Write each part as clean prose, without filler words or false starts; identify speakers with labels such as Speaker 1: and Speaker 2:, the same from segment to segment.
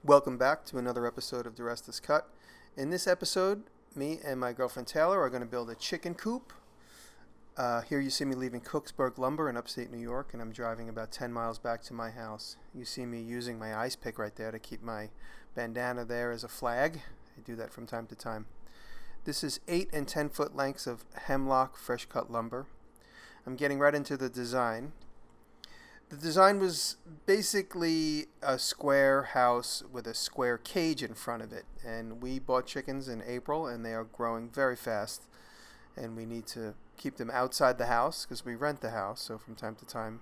Speaker 1: Welcome back to another episode of DiResta's Cut. In this episode, me and my girlfriend Taylor are going to build a chicken coop. Here you see me leaving Cooksburg Lumber in upstate New York, and I'm driving about 10 miles back to my house. You see me using my ice pick right there to keep my bandana there as a flag. I do that from time to time. This is 8 and 10 foot lengths of hemlock fresh cut lumber. I'm getting right into the design. The design was basically a square house with a square cage in front of it. And we bought chickens in April, and they are growing very fast. And we need to keep them outside the house because we rent the house. So from time to time,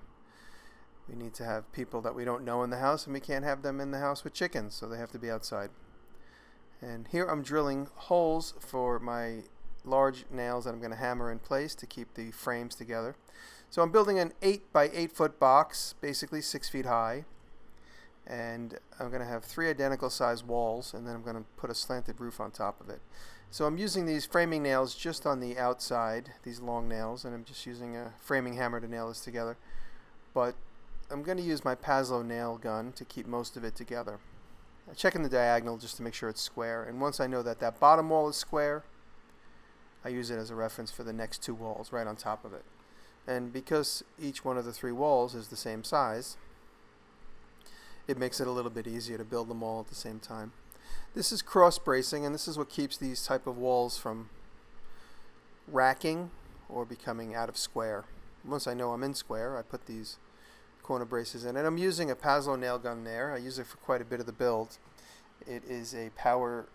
Speaker 1: we need to have people that we don't know in the house, and we can't have them in the house with chickens. So they have to be outside. And here I'm drilling holes for my large nails that I'm going to hammer in place to keep the frames together. So I'm building an 8 by 8 foot box, basically 6 feet high, and I'm going to have 3 identical size walls, and then I'm going to put a slanted roof on top of it. So I'm using these framing nails just on the outside, these long nails, and I'm just using a framing hammer to nail this together. But I'm going to use my paslo nail gun to keep most of it together. I'm checking the diagonal just to make sure it's square, and once I know that that bottom wall is square, I use it as a reference for the next 2 walls right on top of it. And because each one of the 3 walls is the same size, it makes it a little bit easier to build them all at the same time. This is cross bracing, and this is what keeps these type of walls from racking or becoming out of square. Once I know I'm in square, I put these corner braces in. And I'm using a paslo nail gun there. I use it for quite a bit of the build. It is a power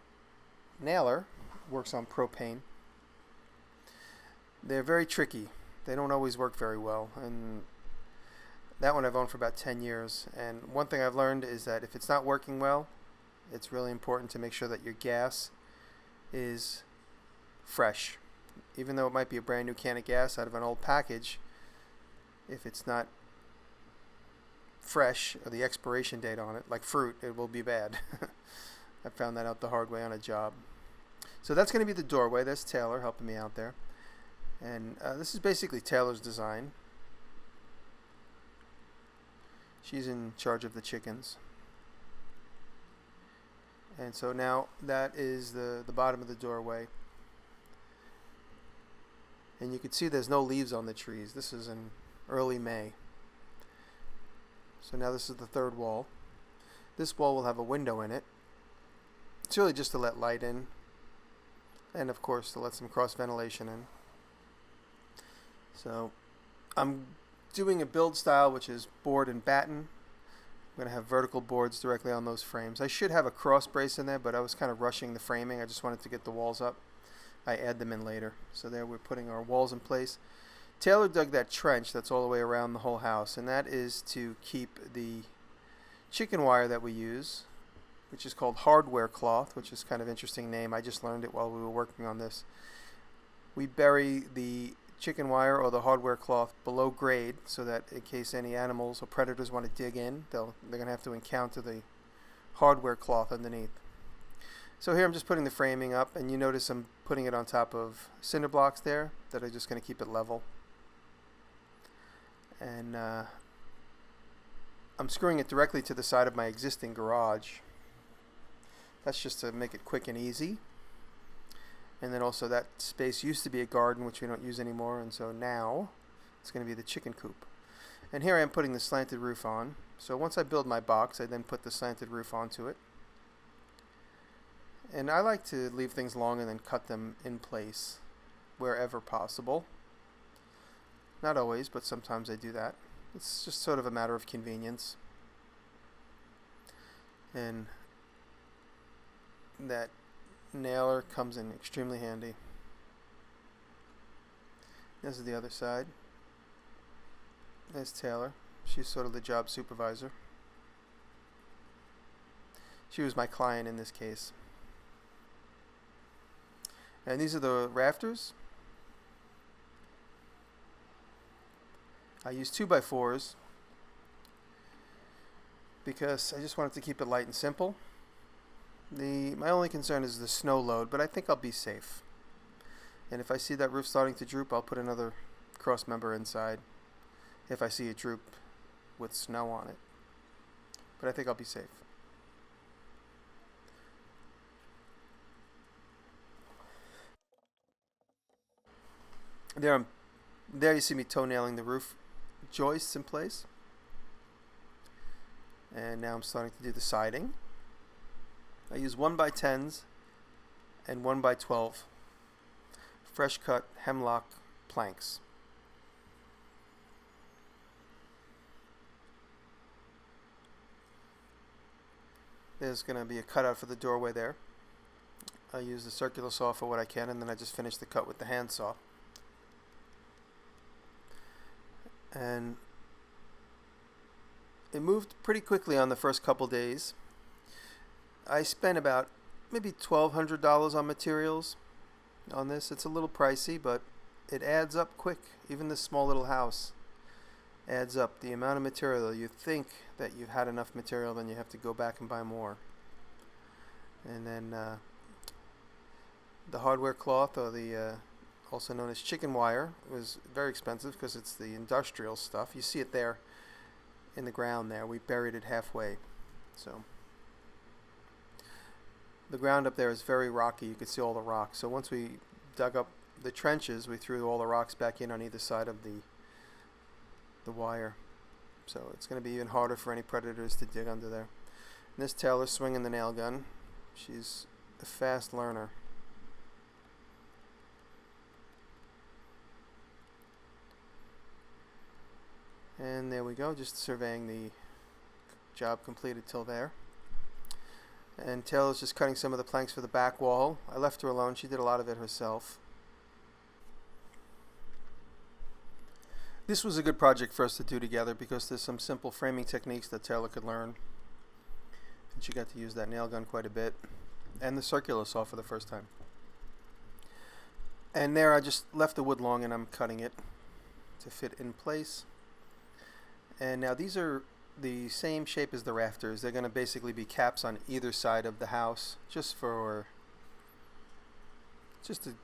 Speaker 1: nailer, works on propane. They're very tricky. They don't always work very well, and that one I've owned for about 10 years. And one thing I've learned is that if it's not working well, it's really important to make sure that your gas is fresh. Even though it might be a brand new can of gas out of an old package, if it's not fresh or the expiration date on it, like fruit, it will be bad. I found that out the hard way on a job. So that's going to be the doorway. That's Taylor helping me out there. And this is basically Taylor's design. She's in charge of the chickens. And so now that is the bottom of the doorway. And you can see there's no leaves on the trees. This is in early May. So now this is the 3rd wall. This wall will have a window in it. It's really just to let light in. And of course to let some cross ventilation in. So I'm doing a build style which is board and batten. I'm going to have vertical boards directly on those frames. I should have a cross brace in there, but I was kind of rushing the framing. I just wanted to get the walls up. I add them in later. So there we're putting our walls in place. Taylor dug that trench that's all the way around the whole house, and that is to keep the chicken wire that we use, which is called hardware cloth, which is kind of an interesting name. I just learned it while we were working on this. We bury the chicken wire or the hardware cloth below grade so that in case any animals or predators want to dig in, they're going to have to encounter the hardware cloth underneath. So here I'm just putting the framing up, and you notice I'm putting it on top of cinder blocks there that are just going to keep it level. And I'm screwing it directly to the side of my existing garage. That's just to make it quick and easy. And then also that space used to be a garden, which we don't use anymore, and so now it's going to be the chicken coop. And here I am putting the slanted roof on. So once I build my box, I then put the slanted roof onto it. And I like to leave things long and then cut them in place wherever possible. Not always, but sometimes I do that. It's just sort of a matter of convenience. And that nailer comes in extremely handy. This is the other side. There's Taylor. She's sort of the job supervisor. She was my client in this case. And these are the rafters. I use 2x4s because I just wanted to keep it light and simple. My only concern is the snow load, but I think I'll be safe. And if I see that roof starting to droop, I'll put another cross member inside if I see it droop with snow on it. But I think I'll be safe. There, there you see me toenailing the roof joists in place. And now I'm starting to do the siding. I use 1x10s and 1x12 fresh cut hemlock planks. There's going to be a cutout for the doorway there. I use the circular saw for what I can, and then I just finish the cut with the hand saw. And it moved pretty quickly on the first couple days. I spent about maybe $1,200 on materials on this. It's a little pricey, but it adds up quick. Even this small little house adds up. The amount of material, you think that you've had enough material, then you have to go back and buy more. And then the hardware cloth, or the also known as chicken wire, was very expensive because it's the industrial stuff. You see it there in the ground there. We buried it halfway. So the ground up there is very rocky. You can see all the rocks. So once we dug up the trenches, we threw all the rocks back in on either side of the wire. So it's going to be even harder for any predators to dig under there. And this Taylor's swinging the nail gun. She's a fast learner. And there we go, just surveying the job completed till there. And Taylor's just cutting some of the planks for the back wall. I left her alone. She did a lot of it herself. This was a good project for us to do together because there's some simple framing techniques that Taylor could learn. And she got to use that nail gun quite a bit. And the circular saw for the first time. And there I just left the wood long and I'm cutting it to fit in place. And now these are the same shape as the rafters. They're going to basically be caps on either side of the house, just to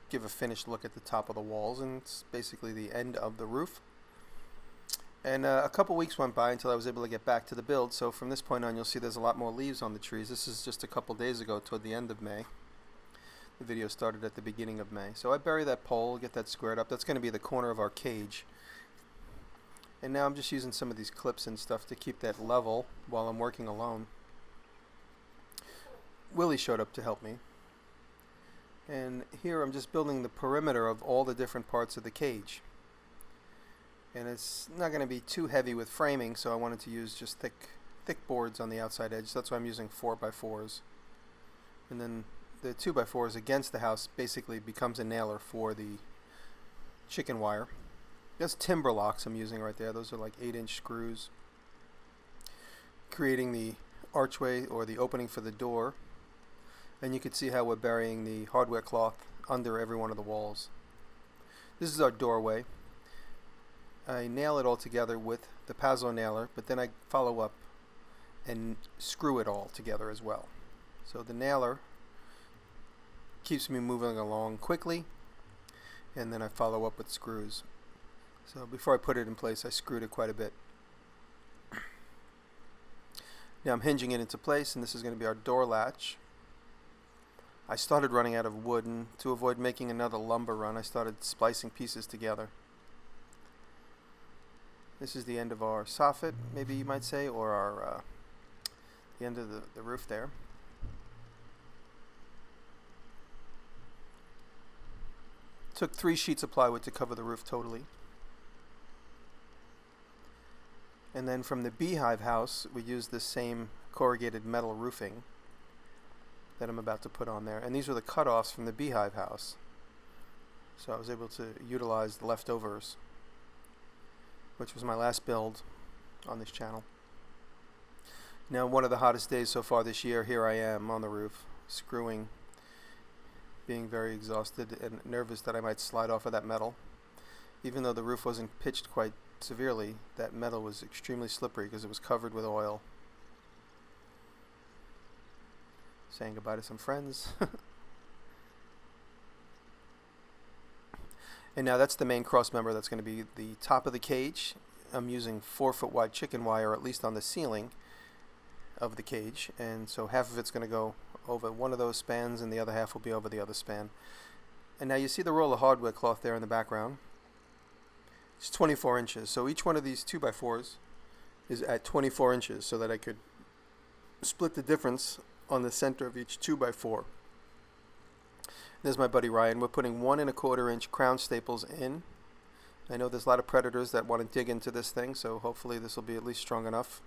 Speaker 1: give a finished look at the top of the walls, and it's basically the end of the roof. And a couple weeks went by until I was able to get back to the build, so from this point on you'll see there's a lot more leaves on the trees. This is just a couple days ago, toward the end of May. The video started at the beginning of May. So I bury that pole, get that squared up. That's going to be the corner of our cage. And now I'm just using some of these clips and stuff to keep that level while I'm working alone. Willie showed up to help me. And here I'm just building the perimeter of all the different parts of the cage. And it's not going to be too heavy with framing, so I wanted to use just thick boards on the outside edge. So that's why I'm using 4x4s. And then the 2x4s against the house basically becomes a nailer for the chicken wire. That's timber locks I'm using right there. Those are like 8-inch screws, creating the archway or the opening for the door. And you can see how we're burying the hardware cloth under every one of the walls. This is our doorway. I nail it all together with the paslo nailer, but then I follow up and screw it all together as well. So the nailer keeps me moving along quickly, and then I follow up with screws. So before I put it in place, I screwed it quite a bit. Now I'm hinging it into place, and this is going to be our door latch. I started running out of wood, and to avoid making another lumber run, I started splicing pieces together. This is the end of our soffit, maybe you might say, or our the end of the roof there. Took 3 sheets of plywood to cover the roof totally. And then from the beehive house, we used this same corrugated metal roofing that I'm about to put on there. And these were the cutoffs from the beehive house. So I was able to utilize the leftovers, which was my last build on this channel. Now, one of the hottest days so far this year, here I am on the roof, screwing, being very exhausted and nervous that I might slide off of that metal. Even though the roof wasn't pitched quite severely, that metal was extremely slippery because it was covered with oil. Saying goodbye to some friends. And now that's the main cross member. That's going to be the top of the cage. I'm using 4-foot wide chicken wire, at least on the ceiling of the cage, and so half of it's going to go over one of those spans and the other half will be over the other span. And now you see the roll of hardware cloth there in the background. It's 24 inches. So each one of these 2x4s is at 24 inches so that I could split the difference on the center of each 2x4. There's my buddy Ryan. We're putting 1 1/4 inch crown staples in. I know there's a lot of predators that want to dig into this thing, so hopefully this will be at least strong enough.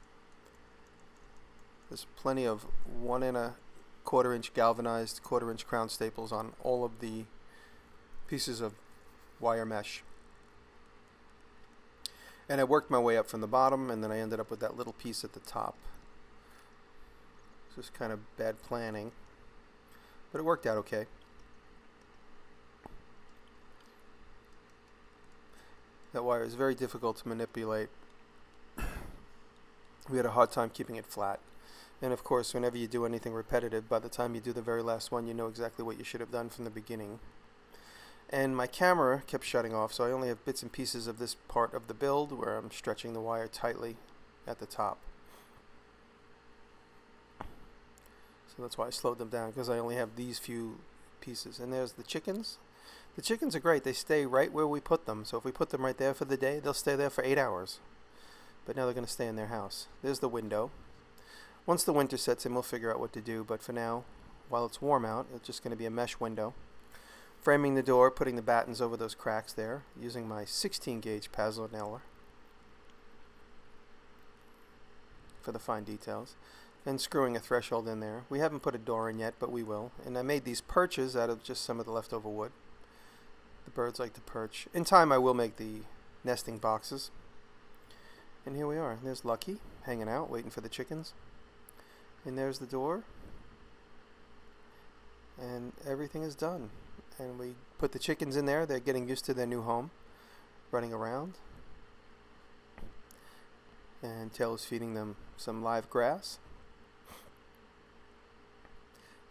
Speaker 1: There's plenty of 1 1/4 inch galvanized 1/4 inch crown staples on all of the pieces of wire mesh. And I worked my way up from the bottom, and then I ended up with that little piece at the top. It's just kind of bad planning, but it worked out okay. That wire is very difficult to manipulate. We had a hard time keeping it flat. And of course, whenever you do anything repetitive, by the time you do the very last one, you know exactly what you should have done from the beginning. And my camera kept shutting off, so I only have bits and pieces of this part of the build where I'm stretching the wire tightly at the top. So that's why I slowed them down, because I only have these few pieces. And there's the chickens. The chickens are great. They stay right where we put them. So if we put them right there for the day, they'll stay there for 8 hours. But now they're going to stay in their house. There's the window. Once the winter sets in, we'll figure out what to do. But for now, while it's warm out, it's just going to be a mesh window. Framing the door, putting the battens over those cracks there, using my 16 gauge paslo nailer for the fine details. And screwing a threshold in there. We haven't put a door in yet, but we will. And I made these perches out of just some of the leftover wood. The birds like to perch. In time, I will make the nesting boxes. And here we are. There's Lucky hanging out, waiting for the chickens. And there's the door. And everything is done. And we put the chickens in there. They're getting used to their new home, running around. And Taylor's feeding them some live grass.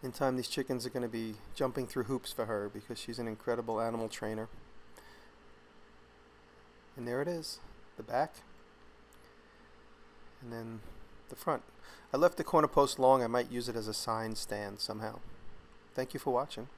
Speaker 1: In time, these chickens are going to be jumping through hoops for her because she's an incredible animal trainer. And there it is, the back. And then the front. I left the corner post long. I might use it as a sign stand somehow. Thank you for watching.